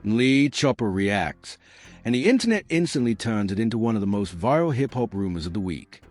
NLE Choppa reacts, and the internet instantly turns it into one of the most viral hip-hop rumors of the week.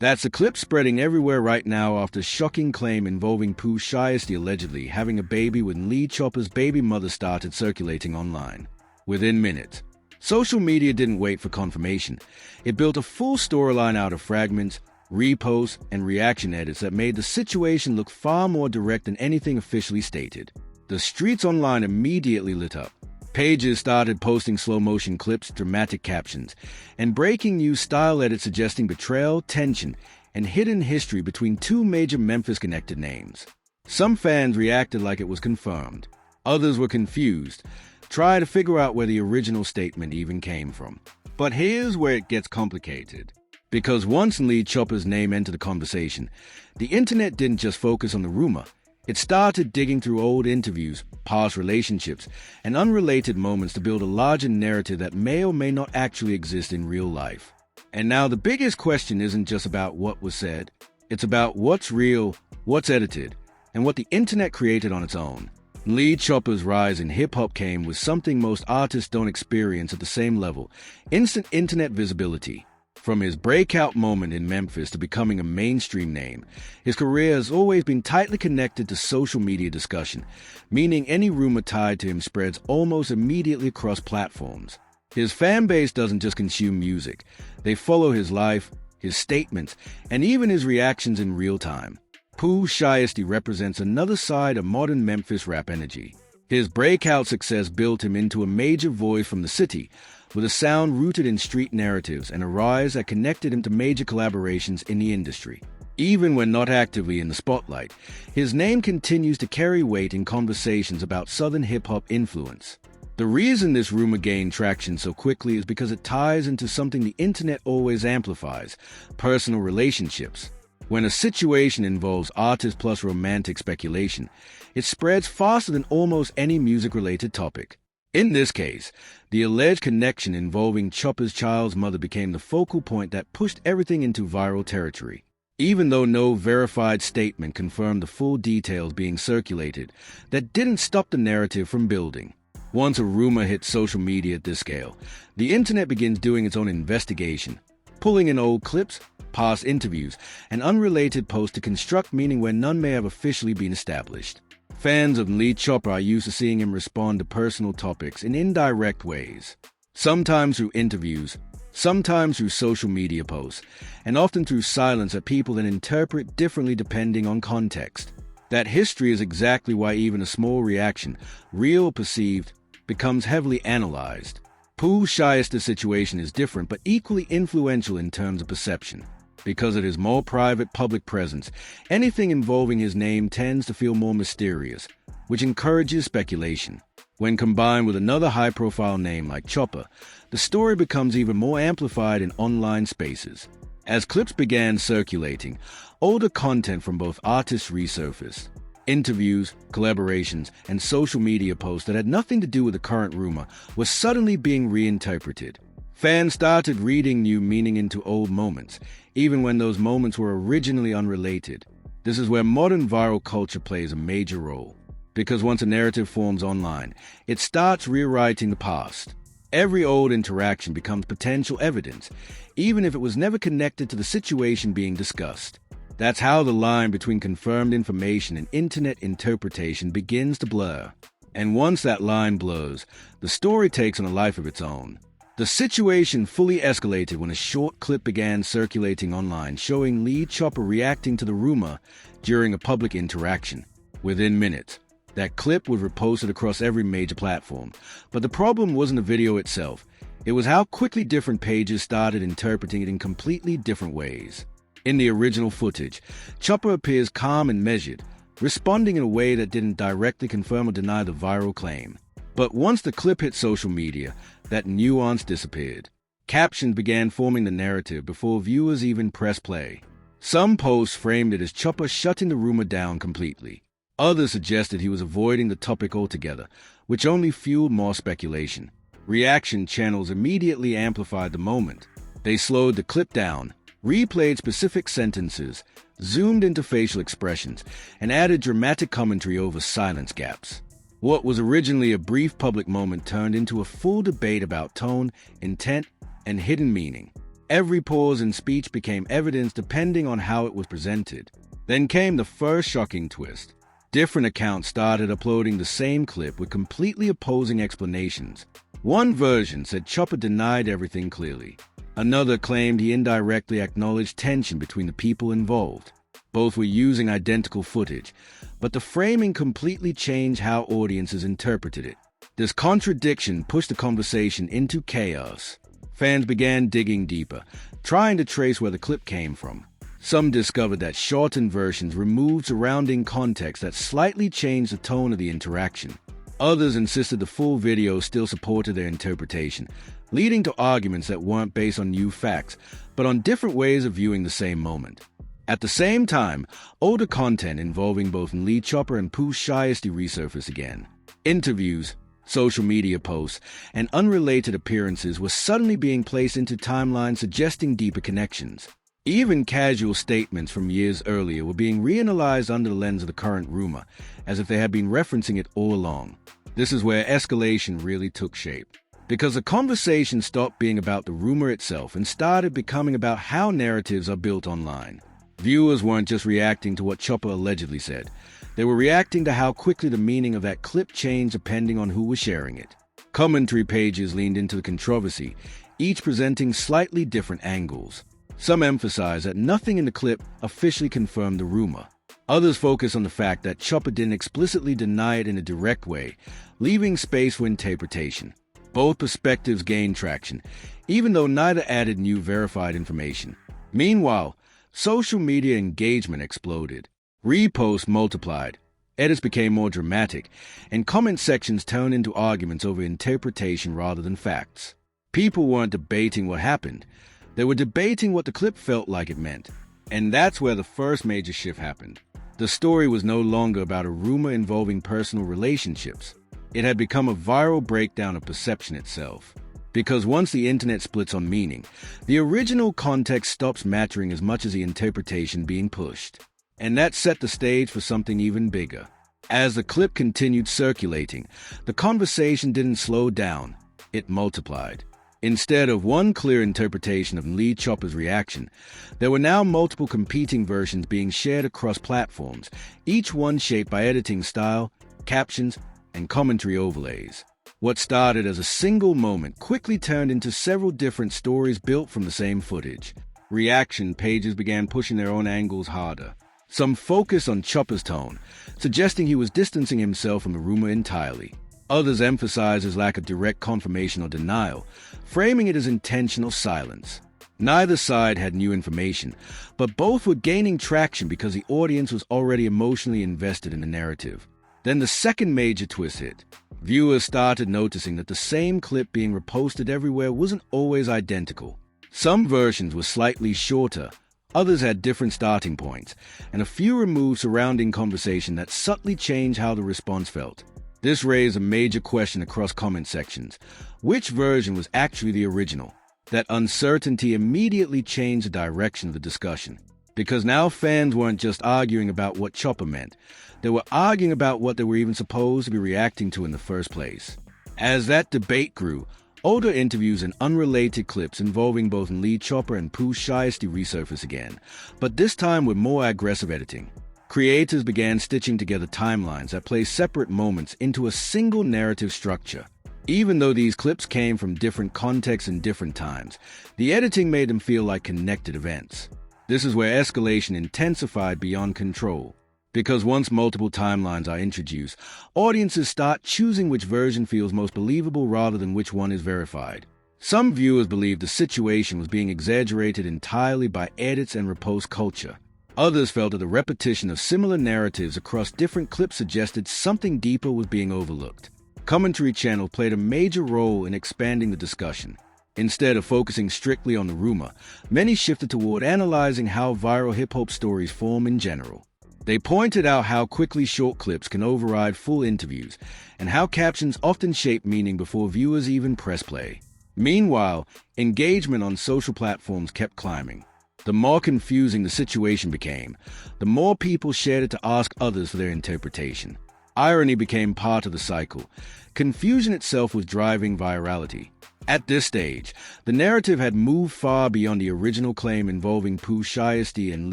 That's a clip spreading everywhere right now after a shocking claim involving Pooh Shiesty allegedly having a baby with NLE Choppa's baby mother started circulating online. Within minutes, social media didn't wait for confirmation. It built a full storyline out of fragments, reposts, and reaction edits that made the situation look far more direct than anything officially stated. The streets online immediately lit up. Pages started posting slow-motion clips, dramatic captions, and breaking news style edits suggesting betrayal, tension, and hidden history between two major Memphis-connected names. Some fans reacted like it was confirmed. Others were confused, trying to figure out where the original statement even came from. But here's where it gets complicated. Because once NLE Choppa's name entered the conversation, the internet didn't just focus on the rumor. It started digging through old interviews, past relationships, and unrelated moments to build a larger narrative that may or may not actually exist in real life. And now the biggest question isn't just about what was said. It's about what's real, what's edited, and what the internet created on its own. NLE Choppa's rise in hip-hop came with something most artists don't experience at the same level: instant internet visibility. From his breakout moment in Memphis to becoming a mainstream name, his career has always been tightly connected to social media discussion, meaning any rumor tied to him spreads almost immediately across platforms. His fan base doesn't just consume music. They follow his life, his statements, and even his reactions in real time. Pooh Shiesty represents another side of modern Memphis rap energy. His breakout success built him into a major voice from the city, with a sound rooted in street narratives and a rise that connected him to major collaborations in the industry. Even when not actively in the spotlight, his name continues to carry weight in conversations about Southern hip-hop influence. The reason this rumor gained traction so quickly is because it ties into something the internet always amplifies: personal relationships. When a situation involves artist plus romantic speculation, it spreads faster than almost any music-related topic. In this case, the alleged connection involving Choppa's child's mother became the focal point that pushed everything into viral territory. Even though no verified statement confirmed the full details being circulated, that didn't stop the narrative from building. Once a rumor hits social media at this scale, the internet begins doing its own investigation, pulling in old clips, past interviews, and unrelated posts to construct meaning where none may have officially been established. Fans of NLE Choppa are used to seeing him respond to personal topics in indirect ways, sometimes through interviews, sometimes through social media posts, and often through silence that people then interpret differently depending on context. That history is exactly why even a small reaction, real or perceived, becomes heavily analyzed. Pooh Shiesty's situation is different but equally influential in terms of perception. Because of his more private public presence, anything involving his name tends to feel more mysterious, which encourages speculation. When combined with another high-profile name like Choppa, the story becomes even more amplified in online spaces. As clips began circulating, older content from both artists resurfaced. Interviews, collaborations, and social media posts that had nothing to do with the current rumor were suddenly being reinterpreted. Fans started reading new meaning into old moments, even when those moments were originally unrelated. This is where modern viral culture plays a major role. Because once a narrative forms online, it starts rewriting the past. Every old interaction becomes potential evidence, even if it was never connected to the situation being discussed. That's how the line between confirmed information and internet interpretation begins to blur. And once that line blurs, the story takes on a life of its own. The situation fully escalated when a short clip began circulating online showing NLE Choppa reacting to the rumor during a public interaction. Within minutes, that clip was reposted across every major platform. But the problem wasn't the video itself. It was how quickly different pages started interpreting it in completely different ways. In the original footage, Choppa appears calm and measured, responding in a way that didn't directly confirm or deny the viral claim. But once the clip hit social media, that nuance disappeared. Captions began forming the narrative before viewers even pressed play. Some posts framed it as Choppa shutting the rumor down completely. Others suggested he was avoiding the topic altogether, which only fueled more speculation. Reaction channels immediately amplified the moment. They slowed the clip down, replayed specific sentences, zoomed into facial expressions, and added dramatic commentary over silence gaps. What was originally a brief public moment turned into a full debate about tone, intent, and hidden meaning. Every pause in speech became evidence depending on how it was presented. Then came the first shocking twist. Different accounts started uploading the same clip with completely opposing explanations. One version said Choppa denied everything clearly. Another claimed he indirectly acknowledged tension between the people involved. Both were using identical footage, but the framing completely changed how audiences interpreted it. This contradiction pushed the conversation into chaos. Fans began digging deeper, trying to trace where the clip came from. Some discovered that shortened versions removed surrounding context that slightly changed the tone of the interaction. Others insisted the full video still supported their interpretation, leading to arguments that weren't based on new facts, but on different ways of viewing the same moment. At the same time, older content involving both NLE Choppa and Pooh Shiesty resurfaced again. Interviews, social media posts, and unrelated appearances were suddenly being placed into timelines suggesting deeper connections. Even casual statements from years earlier were being reanalyzed under the lens of the current rumor, as if they had been referencing it all along. This is where escalation really took shape, because the conversation stopped being about the rumor itself and started becoming about how narratives are built online. Viewers weren't just reacting to what Choppa allegedly said. They were reacting to how quickly the meaning of that clip changed depending on who was sharing it. Commentary pages leaned into the controversy, each presenting slightly different angles. Some emphasized that nothing in the clip officially confirmed the rumor. Others focused on the fact that Choppa didn't explicitly deny it in a direct way, leaving space for interpretation. Both perspectives gained traction, even though neither added new verified information. Meanwhile, social media engagement exploded. Reposts multiplied, edits became more dramatic, and comment sections turned into arguments over interpretation rather than facts. People weren't debating what happened. They were debating what the clip felt like it meant. And that's where the first major shift happened. The story was no longer about a rumor involving personal relationships. It had become a viral breakdown of perception itself. Because once the internet splits on meaning, the original context stops mattering as much as the interpretation being pushed. And that set the stage for something even bigger. As the clip continued circulating, the conversation didn't slow down, it multiplied. Instead of one clear interpretation of NLE Choppa's reaction, there were now multiple competing versions being shared across platforms, each one shaped by editing style, captions, and commentary overlays. What started as a single moment quickly turned into several different stories built from the same footage. Reaction pages began pushing their own angles harder. Some focused on Choppa's tone, suggesting he was distancing himself from the rumor entirely. Others emphasized his lack of direct confirmation or denial, framing it as intentional silence. Neither side had new information, but both were gaining traction because the audience was already emotionally invested in the narrative. Then the second major twist hit. Viewers started noticing that the same clip being reposted everywhere wasn't always identical. Some versions were slightly shorter, others had different starting points, and a few removed surrounding conversation that subtly changed how the response felt. This raised a major question across comment sections. Which version was actually the original? That uncertainty immediately changed the direction of the discussion. Because now fans weren't just arguing about what Choppa meant. They were arguing about what they were even supposed to be reacting to in the first place. As that debate grew, older interviews and unrelated clips involving both NLE Choppa and Pooh Shiesty resurfaced again, but this time with more aggressive editing. Creators began stitching together timelines that placed separate moments into a single narrative structure. Even though these clips came from different contexts and different times, the editing made them feel like connected events. This is where escalation intensified beyond control. Because once multiple timelines are introduced, audiences start choosing which version feels most believable rather than which one is verified. Some viewers believed the situation was being exaggerated entirely by edits and repost culture. Others felt that the repetition of similar narratives across different clips suggested something deeper was being overlooked. Commentary channels played a major role in expanding the discussion. Instead of focusing strictly on the rumor, many shifted toward analyzing how viral hip-hop stories form in general. They pointed out how quickly short clips can override full interviews, and how captions often shape meaning before viewers even press play. Meanwhile, engagement on social platforms kept climbing. The more confusing the situation became, the more people shared it to ask others for their interpretation. Irony became part of the cycle. Confusion itself was driving virality. At this stage, the narrative had moved far beyond the original claim involving Pooh Shiesty and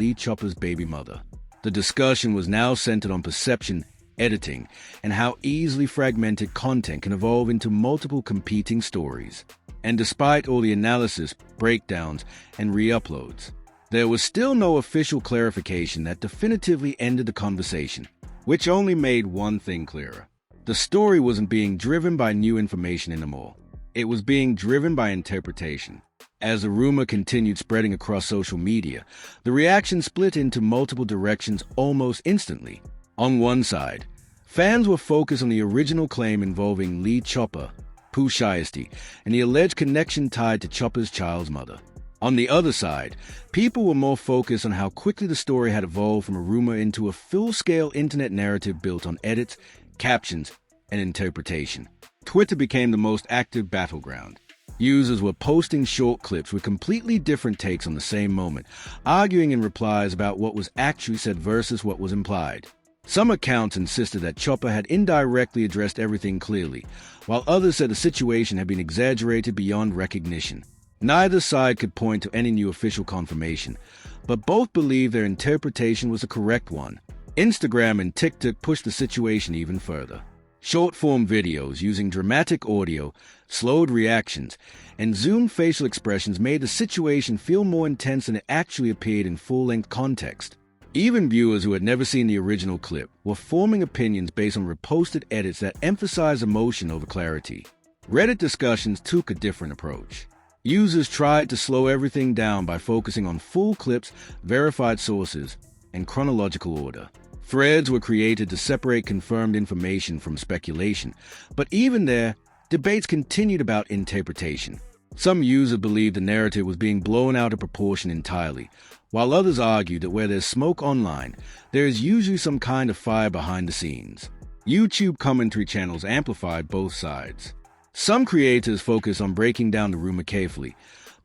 NLE Choppa's baby mother. The discussion was now centered on perception, editing, and how easily fragmented content can evolve into multiple competing stories. And despite all the analysis, breakdowns, and re-uploads, there was still no official clarification that definitively ended the conversation, which only made one thing clearer. The story wasn't being driven by new information anymore. It was being driven by interpretation. As the rumor continued spreading across social media, the reaction split into multiple directions almost instantly. On one side, fans were focused on the original claim involving NLE Choppa, Pooh Shiesty, and the alleged connection tied to Choppa's child's mother. On the other side, people were more focused on how quickly the story had evolved from a rumor into a full-scale internet narrative built on edits, captions, and interpretation. Twitter became the most active battleground. Users were posting short clips with completely different takes on the same moment, arguing in replies about what was actually said versus what was implied. Some accounts insisted that Choppa had indirectly addressed everything clearly, while others said the situation had been exaggerated beyond recognition. Neither side could point to any new official confirmation, but both believed their interpretation was the correct one. Instagram and TikTok pushed the situation even further. Short-form videos using dramatic audio, slowed reactions, and zoomed facial expressions made the situation feel more intense than it actually appeared in full-length context. Even viewers who had never seen the original clip were forming opinions based on reposted edits that emphasized emotion over clarity. Reddit discussions took a different approach. Users tried to slow everything down by focusing on full clips, verified sources, and chronological order. Threads were created to separate confirmed information from speculation, but even there, debates continued about interpretation. Some users believed the narrative was being blown out of proportion entirely, while others argued that where there's smoke online, there is usually some kind of fire behind the scenes. YouTube commentary channels amplified both sides. Some creators focused on breaking down the rumor carefully,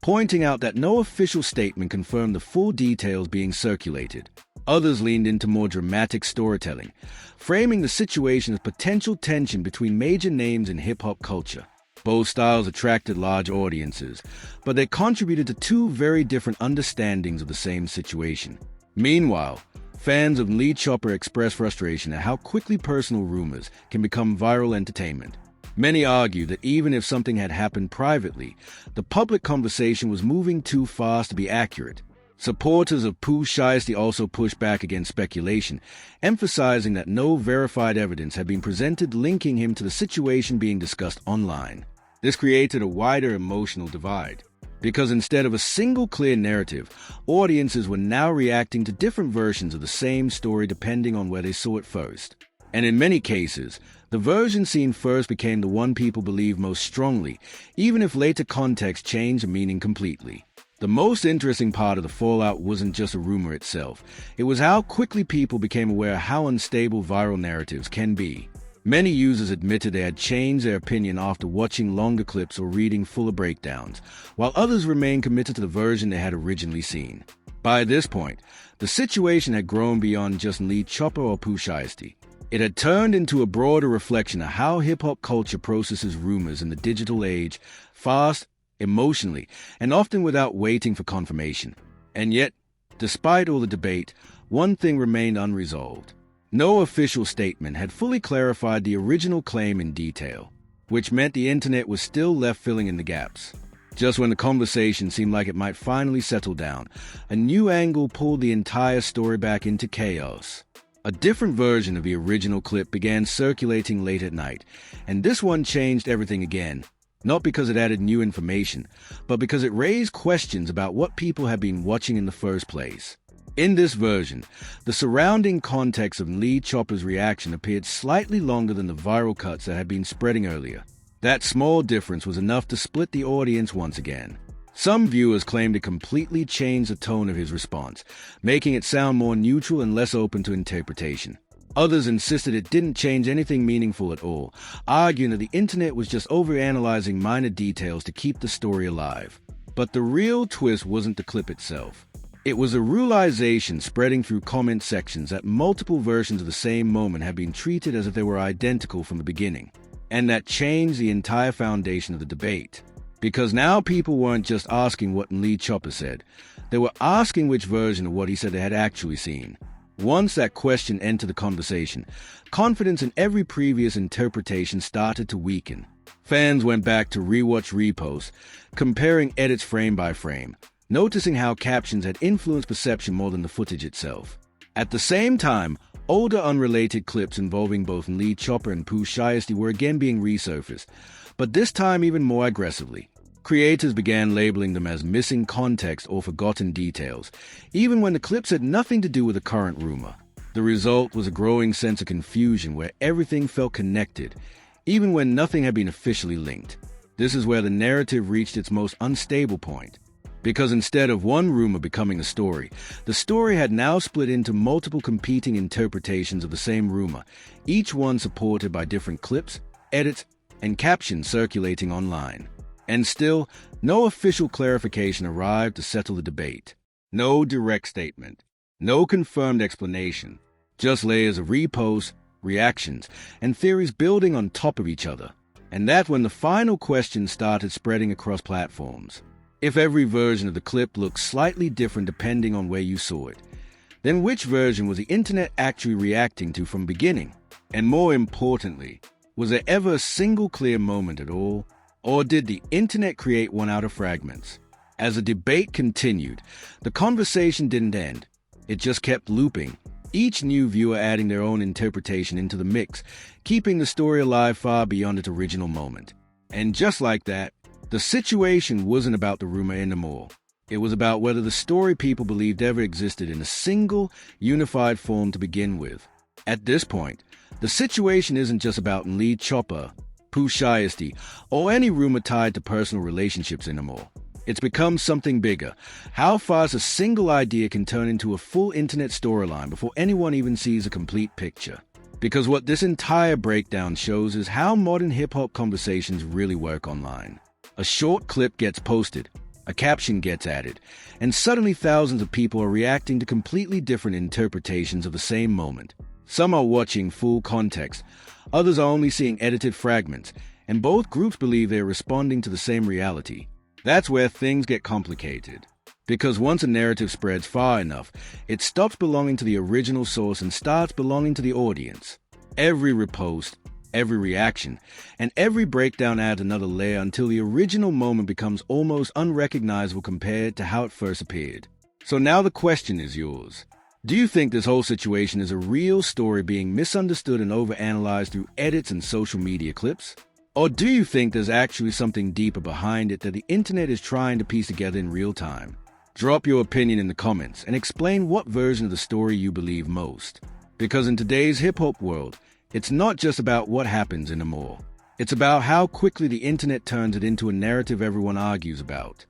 pointing out that no official statement confirmed the full details being circulated. Others leaned into more dramatic storytelling, framing the situation as potential tension between major names in hip-hop culture. Both styles attracted large audiences, but they contributed to two very different understandings of the same situation. Meanwhile, fans of NLE Choppa expressed frustration at how quickly personal rumors can become viral entertainment. Many argue that even if something had happened privately, the public conversation was moving too fast to be accurate. Supporters of Pooh Shiesty also pushed back against speculation, emphasizing that no verified evidence had been presented linking him to the situation being discussed online. This created a wider emotional divide, because instead of a single clear narrative, audiences were now reacting to different versions of the same story depending on where they saw it first. And in many cases, the version seen first became the one people believed most strongly, even if later context changed the meaning completely. The most interesting part of the fallout wasn't just a rumor itself. It was how quickly people became aware of how unstable viral narratives can be. Many users admitted they had changed their opinion after watching longer clips or reading fuller breakdowns, while others remained committed to the version they had originally seen. By this point, the situation had grown beyond just NLE Choppa or Pooh Shiesty. It had turned into a broader reflection of how hip-hop culture processes rumors in the digital age, fast, emotionally, and often without waiting for confirmation. And yet, despite all the debate, one thing remained unresolved. No official statement had fully clarified the original claim in detail, which meant the internet was still left filling in the gaps. Just when the conversation seemed like it might finally settle down, a new angle pulled the entire story back into chaos. A different version of the original clip began circulating late at night, and this one changed everything again. Not because it added new information, but because it raised questions about what people had been watching in the first place. In this version, the surrounding context of NLE Choppa's reaction appeared slightly longer than the viral cuts that had been spreading earlier. That small difference was enough to split the audience once again. Some viewers claimed it completely changed the tone of his response, making it sound more neutral and less open to interpretation. Others insisted it didn't change anything meaningful at all, arguing that the internet was just overanalyzing minor details to keep the story alive. But the real twist wasn't the clip itself. It was a realization spreading through comment sections that multiple versions of the same moment had been treated as if they were identical from the beginning, and that changed the entire foundation of the debate. Because now people weren't just asking what NLE Choppa said, they were asking which version of what he said they had actually seen. Once that question entered the conversation, confidence in every previous interpretation started to weaken. Fans went back to rewatch reposts, comparing edits frame by frame, noticing how captions had influenced perception more than the footage itself. At the same time, older unrelated clips involving both NLE Choppa and Pooh Shiesty were again being resurfaced, but this time even more aggressively. Creators began labeling them as missing context or forgotten details, even when the clips had nothing to do with the current rumor. The result was a growing sense of confusion where everything felt connected, even when nothing had been officially linked. This is where the narrative reached its most unstable point. Because instead of one rumor becoming a story, the story had now split into multiple competing interpretations of the same rumor, each one supported by different clips, edits, and captions circulating online. And still, no official clarification arrived to settle the debate. No direct statement. No confirmed explanation. Just layers of reposts, reactions, and theories building on top of each other. And that's when the final question started spreading across platforms. If every version of the clip looked slightly different depending on where you saw it, then which version was the internet actually reacting to from the beginning? And more importantly, was there ever a single clear moment at all? Or did the internet create one out of fragments? As the debate continued, the conversation didn't end. It just kept looping, each new viewer adding their own interpretation into the mix, keeping the story alive far beyond its original moment. And just like that, the situation wasn't about the rumor anymore. It was about whether the story people believed ever existed in a single, unified form to begin with. At this point, the situation isn't just about NLE Choppa, Pooh Shiesty, or any rumor tied to personal relationships anymore. It's become something bigger. How fast a single idea can turn into a full internet storyline before anyone even sees a complete picture. Because what this entire breakdown shows is how modern hip-hop conversations really work online. A short clip gets posted, a caption gets added, and suddenly thousands of people are reacting to completely different interpretations of the same moment. Some are watching full context, others are only seeing edited fragments, and both groups believe they are responding to the same reality. That's where things get complicated. Because once a narrative spreads far enough, it stops belonging to the original source and starts belonging to the audience. Every repost, every reaction, and every breakdown adds another layer until the original moment becomes almost unrecognizable compared to how it first appeared. So now the question is yours. Do you think this whole situation is a real story being misunderstood and overanalyzed through edits and social media clips? Or do you think there's actually something deeper behind it that the internet is trying to piece together in real time? Drop your opinion in the comments and explain what version of the story you believe most. Because in today's hip-hop world, it's not just about what happens anymore. It's about how quickly the internet turns it into a narrative everyone argues about.